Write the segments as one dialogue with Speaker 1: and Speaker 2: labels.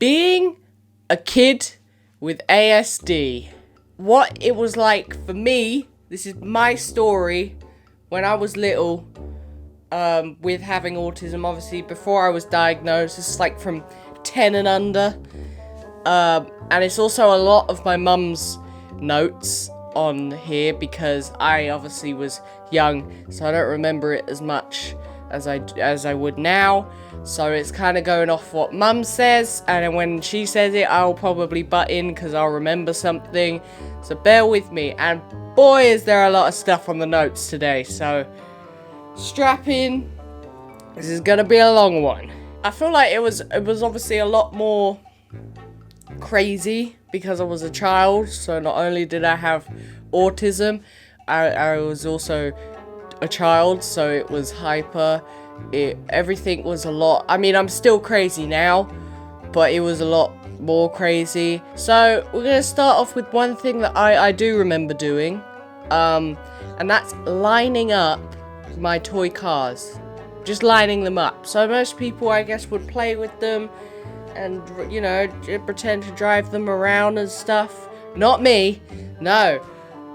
Speaker 1: Being a kid with ASD. What it was like for me, this is my story, when I was little, with having autism, obviously, before I was diagnosed. It's like from 10 and under. And it's also a lot of my mum's notes on here because I obviously was young, so I don't remember it as much as I would now. So it's kind of going off what mum says, and then when she says it, I'll probably butt in because I'll remember something. So bear with me. And boy, is there a lot of stuff on the notes today. So strap in. This is gonna be a long one. I feel like it was obviously a lot more crazy because I was a child. So not only did I have autism, I was also a child, so it was hyper. Everything was a lot. I mean, I'm still crazy now, but it was a lot more crazy. So we're gonna start off with one thing that I do remember doing, and that's lining up my toy cars, just lining them up. So most people, I guess, would play with them and, you know, pretend to drive them around and stuff. Not me. No,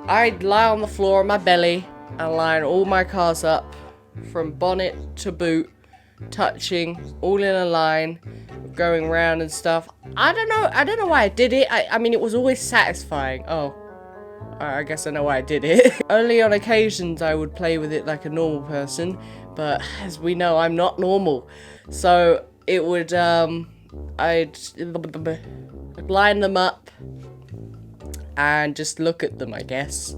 Speaker 1: I'd lie on the floor on my belly and line all my cars up from bonnet to boot, touching, all in a line, going round and stuff. I don't know why I did it. I mean, it was always satisfying. Oh, I guess I know why I did it. Only on occasions I would play with it like a normal person, but as we know, I'm not normal. So it would, I'd line them up and just look at them, I guess.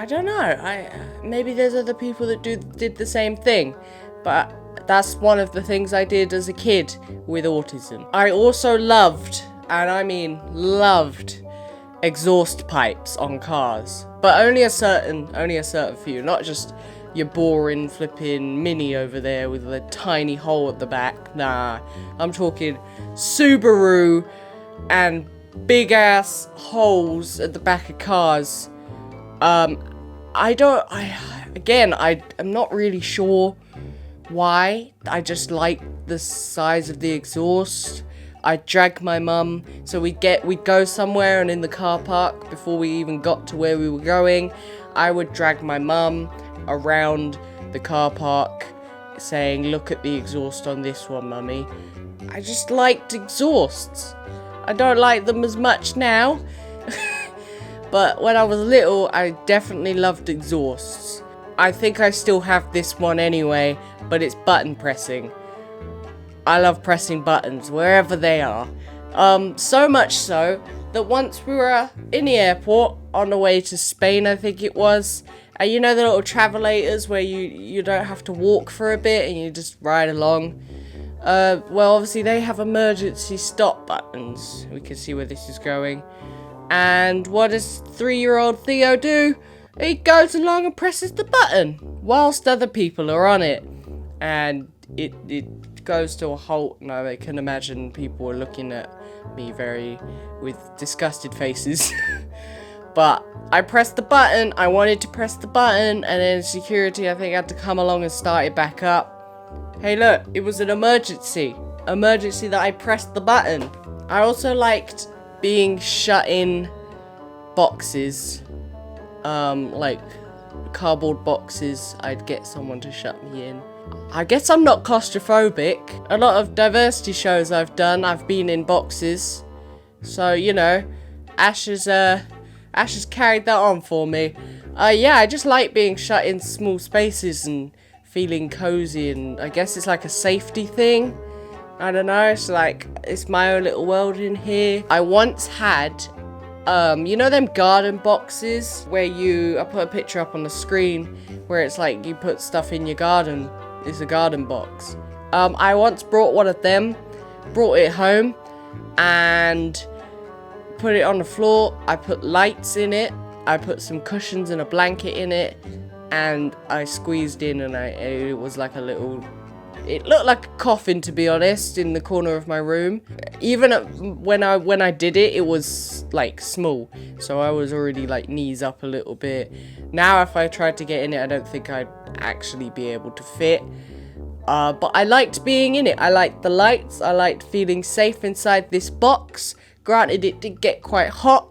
Speaker 1: I don't know. Maybe there's other people that did the same thing, but that's one of the things I did as a kid with autism. I also loved, and I mean loved, exhaust pipes on cars, but only a certain few, not just your boring flipping Mini over there with a tiny hole at the back. Nah, I'm talking Subaru and big ass holes at the back of cars. I'm not really sure why. I just like the size of the exhaust. I'd drag my mum, so we'd go somewhere, and in the car park, before we even got to where we were going, I would drag my mum around the car park saying, "Look at the exhaust on this one, mummy." I just liked exhausts. I don't like them as much now. But when I was little, I definitely loved exhausts. I think I still have this one anyway, but it's button pressing. I love pressing buttons wherever they are. So much so that once we were in the airport on the way to Spain, I think it was, and you know the little travelators where you don't have to walk for a bit and you just ride along? Well, obviously they have emergency stop buttons. We can see where this is going. And what does 3-year-old Theo do? He goes along and presses the button whilst other people are on it. And it goes to a halt. Now I can imagine people were looking at me with disgusted faces. But I pressed the button. I wanted to press the button, and then security, I think, had to come along and start it back up. Hey look, it was an emergency that I pressed the button. I also liked being shut in boxes, like cardboard boxes. I'd get someone to shut me in. I guess I'm not claustrophobic. A lot of diversity shows I've done, I've been in boxes. So, you know, Ash has carried that on for me. Yeah, I just like being shut in small spaces and feeling cozy, and I guess it's like a safety thing. I don't know, it's like, it's my own little world in here. I once had, you know them garden boxes where I put a picture up on the screen where it's like you put stuff in your garden. It's a garden box. I once brought one of them, brought it home and put it on the floor. I put lights in it. I put some cushions and a blanket in it, and I squeezed in, and it was like a little, it looked like a coffin, to be honest, in the corner of my room. Even when I did it, it was like small, so I was already like knees up a little bit. Now if I tried to get in it, I don't think I'd actually be able to fit. But I liked being in it. I liked the lights. I liked feeling safe inside this box. Granted, it did get quite hot,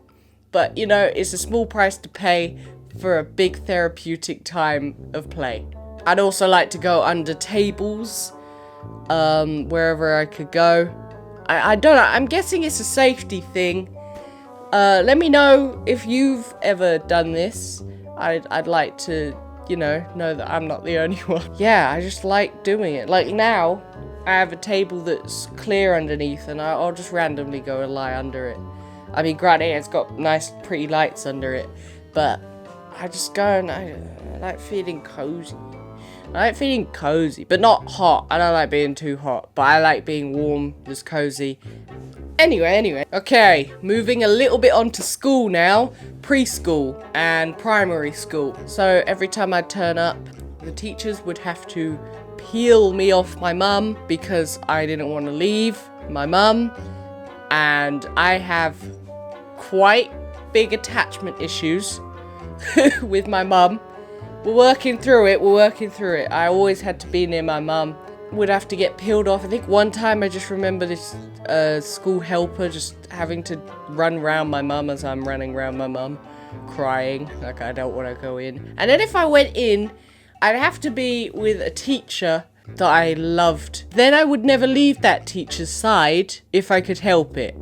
Speaker 1: but you know, it's a small price to pay for a big therapeutic time of play. I'd also like to go under tables, wherever I could go. I don't know, I'm guessing it's a safety thing. Let me know if you've ever done this. I'd like to, you know that I'm not the only one. Yeah, I just like doing it. Like now, I have a table that's clear underneath and I'll just randomly go and lie under it. I mean, granted, it's got nice, pretty lights under it, but I just go and I like feeling cozy. I like feeling cozy, but not hot. I don't like being too hot, but I like being warm, just cozy. Anyway. Okay, moving a little bit on to school now. Preschool and primary school. So every time I turn up, the teachers would have to peel me off my mum because I didn't want to leave my mum. And I have quite big attachment issues with my mum. We're working through it. I always had to be near my mum. Would have to get peeled off. I think one time I just remember this school helper just having to run round my mum as I'm running round my mum, crying like I don't want to go in. And then if I went in, I'd have to be with a teacher that I loved. Then I would never leave that teacher's side if I could help it.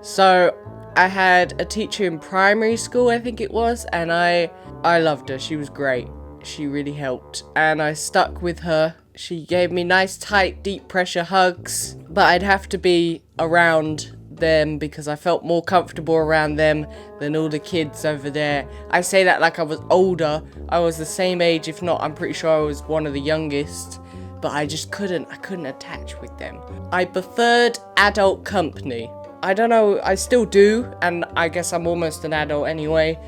Speaker 1: So I had a teacher in primary school, I think it was, and I loved her. She was great. She really helped. And I stuck with her. She gave me nice, tight, deep pressure hugs. But I'd have to be around them because I felt more comfortable around them than all the kids over there. I say that like I was older. I was the same age, if not, I'm pretty sure I was one of the youngest. But I just couldn't attach with them. I preferred adult company. I don't know, I still do, and I guess I'm almost an adult anyway.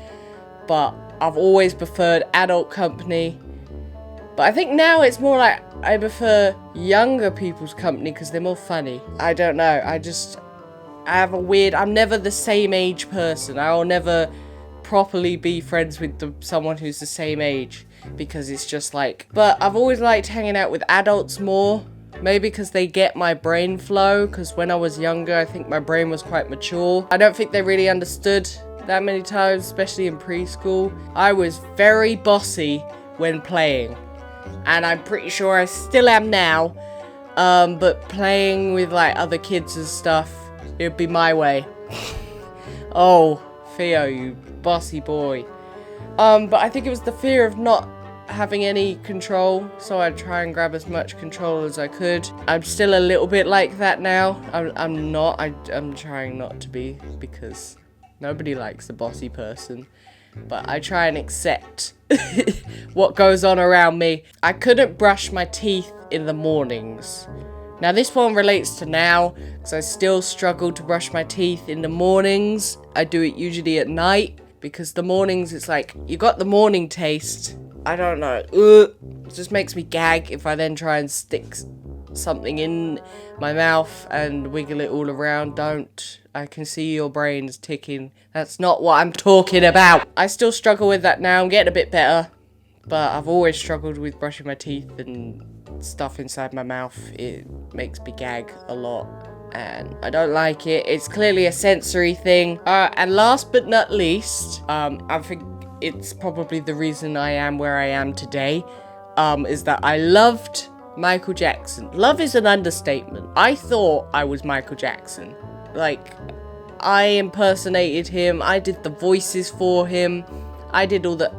Speaker 1: But I've always preferred adult company. But I think now it's more like I prefer younger people's company because they're more funny. I don't know. I have a weird... I'm never the same age person. I'll never properly be friends with someone who's the same age because it's just like... But I've always liked hanging out with adults more. Maybe because they get my brain flow. Because when I was younger, I think my brain was quite mature. I don't think they really understood that many times, especially in preschool. I was very bossy when playing. And I'm pretty sure I still am now. But playing with like other kids and stuff, it'd be my way. Oh, Theo, you bossy boy. But I think it was the fear of not having any control, so I'd try and grab as much control as I could. I'm still a little bit like that now. I'm trying not to be because nobody likes a bossy person. But I try and accept what goes on around me. I couldn't brush my teeth in the mornings. Now this one relates to now, because I still struggle to brush my teeth in the mornings. I do it usually at night, because the mornings it's like, you got the morning taste. I don't know, it just makes me gag if I then try and stick something in my mouth and wiggle it all around. Don't. I can see your brains ticking. That's not what I'm talking about. I still struggle with that now. I'm getting a bit better. But I've always struggled with brushing my teeth and stuff inside my mouth. It makes me gag a lot. And I don't like it. It's clearly a sensory thing. And last but not least, I think it's probably the reason I am where I am today, is that I loved Michael Jackson. Love is an understatement. I thought I was Michael Jackson. Like, I impersonated him. I did the voices for him. I did all the...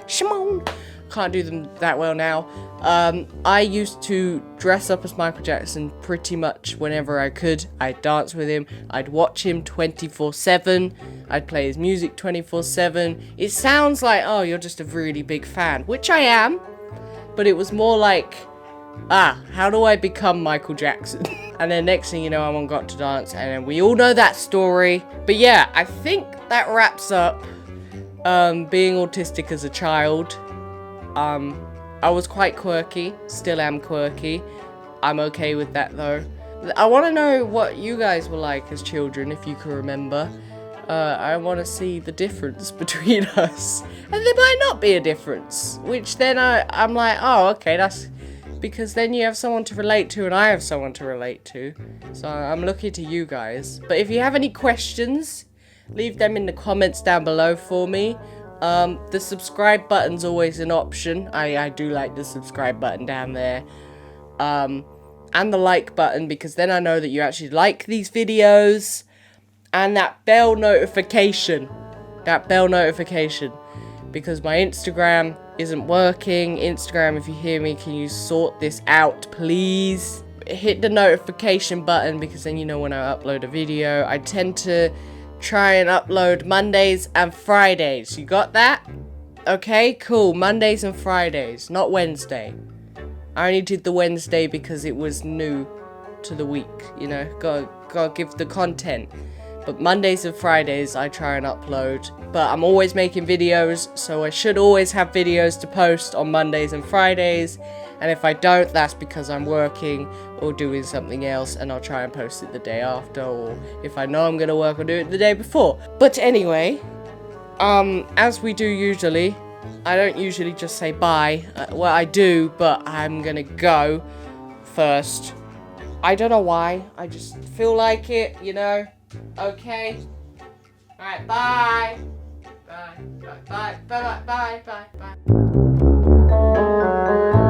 Speaker 1: Shimon. Can't do them that well now. I used to dress up as Michael Jackson pretty much whenever I could. I'd dance with him. I'd watch him 24/7. I'd play his music 24/7. It sounds like, oh, you're just a really big fan, which I am. But it was more like, how do I become Michael Jackson? And then next thing you know, I'm on Got to Dance, and then we all know that story. But yeah, I think that wraps up being autistic as a child. I was quite quirky, still am quirky. I'm okay with that though. I want to know what you guys were like as children, if you can remember. I want to see the difference between us. And there might not be a difference, which then I'm like, oh, okay, because then you have someone to relate to and I have someone to relate to. So I'm looking to you guys. But if you have any questions, leave them in the comments down below for me. The subscribe button's always an option. I do like the subscribe button down there. And the like button, because then I know that you actually like these videos. And that bell notification. Because my Instagram isn't working. Instagram, if you hear me, can you sort this out, please? Hit the notification button, because then you know when I upload a video. I tend to try and upload Mondays and Fridays. You got that? Okay, cool. Mondays and Fridays, not Wednesday. I only did the Wednesday because it was new to the week, you know? Gotta give the content. But Mondays and Fridays I try and upload. But I'm always making videos, so I should always have videos to post on Mondays and Fridays. And if I don't, that's because I'm working or doing something else, and I'll try and post it the day after. Or if I know I'm gonna work, I'll do it the day before. But anyway, as we do usually, I don't usually just say bye. Well, I do, but I'm gonna go first. I don't know why. I just feel like it, you know? Okay. Alright, bye. Bye. Bye. Bye. Bye. Bye. Bye. Bye.